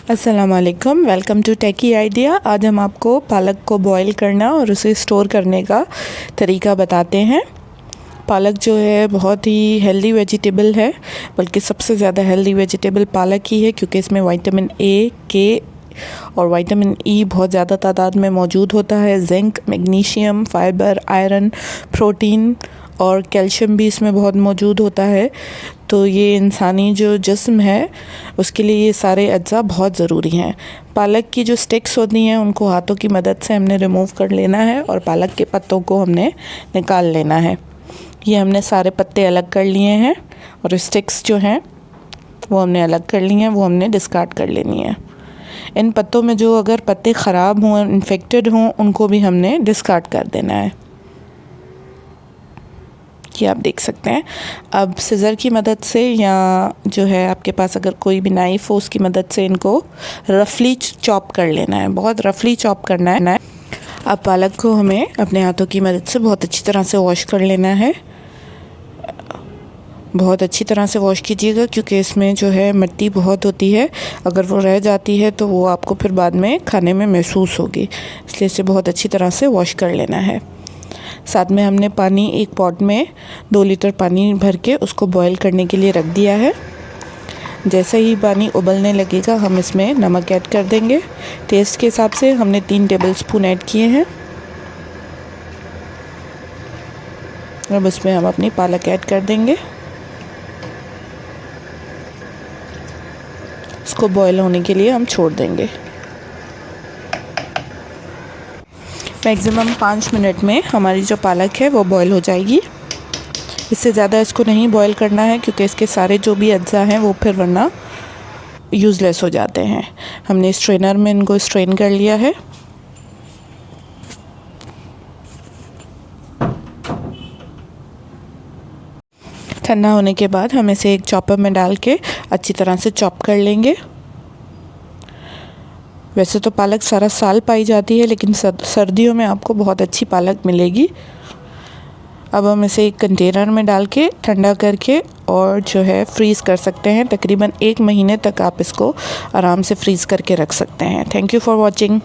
अस्सलाम वालेकुम, welcome to techy idea. आज हम आपको पालक को बॉईल करना और उसे स्टोर करने का तरीका बताते हैं। पालक जो है बहुत ही हेल्दी वेजिटेबल है, बल्कि सबसे ज़्यादा हेल्दी वेजिटेबल पालक ही है, क्योंकि इसमें विटामिन ए, के और विटामिन ई बहुत ज़्यादा तादाद में मौजूद होता है। Zinc, magnesium, fibre, iron, protein और कैल्शियम भी इसमें बहुत मौजूद होता है। तो ये इंसानी जो जिस्म है उसके लिए ये सारे अज्जा बहुत ज़रूरी हैं। पालक की जो स्टिक्स होती हैं उनको हाथों की मदद से हमने रिमूव कर लेना है और पालक के पत्तों को हमने निकाल लेना है। ये हमने सारे पत्ते अलग कर लिए हैं और स्टिक्स जो हैं वो हमने अलग कर लिए हैं, वो हमने डिस्कार्ड कर लेनी है। इन पत्तों में जो अगर पत्ते ख़राब हों, इन्फेक्टेड हों, उनको भी हमने डिस्कार्ड कर देना है। कि आप देख सकते हैं। अब सिज़र की मदद से या जो है आपके पास अगर कोई भी नाइफ़ हो उसकी मदद से इनको रफली चॉप कर लेना है, बहुत रफली चॉप करना है। अब पालक को हमें अपने हाथों की मदद से बहुत अच्छी तरह से वॉश कर लेना है। बहुत अच्छी तरह से वॉश कीजिएगा, क्योंकि इसमें जो है मिट्टी बहुत होती है। अगर वो रह जाती है तो वो आपको फिर बाद में खाने में महसूस होगी, इसलिए इसे बहुत अच्छी तरह से वॉश कर लेना है। साथ में हमने पानी एक पॉट में 2 लीटर पानी भर के उसको बॉईल करने के लिए रख दिया है। जैसे ही पानी उबलने लगेगा हम इसमें नमक ऐड कर देंगे। टेस्ट के हिसाब से हमने 3 टेबलस्पून ऐड किए हैं। अब इसमें हम अपनी पालक ऐड कर देंगे। इसको बॉईल होने के लिए हम छोड़ देंगे। मैक्सिमम 5 मिनट में हमारी जो पालक है वो बॉईल हो जाएगी। इससे ज़्यादा इसको नहीं बॉईल करना है, क्योंकि इसके सारे जो भी अज्जा हैं वो फिर वरना यूज़लेस हो जाते हैं। हमने स्ट्रेनर में इनको स्ट्रेन कर लिया है। ठंडा होने के बाद हम इसे एक चॉपर में डाल के अच्छी तरह से चॉप कर लेंगे। वैसे तो पालक सारा साल पाई जाती है, लेकिन सर्दियों में आपको बहुत अच्छी पालक मिलेगी। अब हम इसे एक कंटेनर में डाल के ठंडा करके और जो है फ्रीज़ कर सकते हैं। तकरीबन 1 महीने तक आप इसको आराम से फ्रीज़ करके रख सकते हैं। Thank you for watching.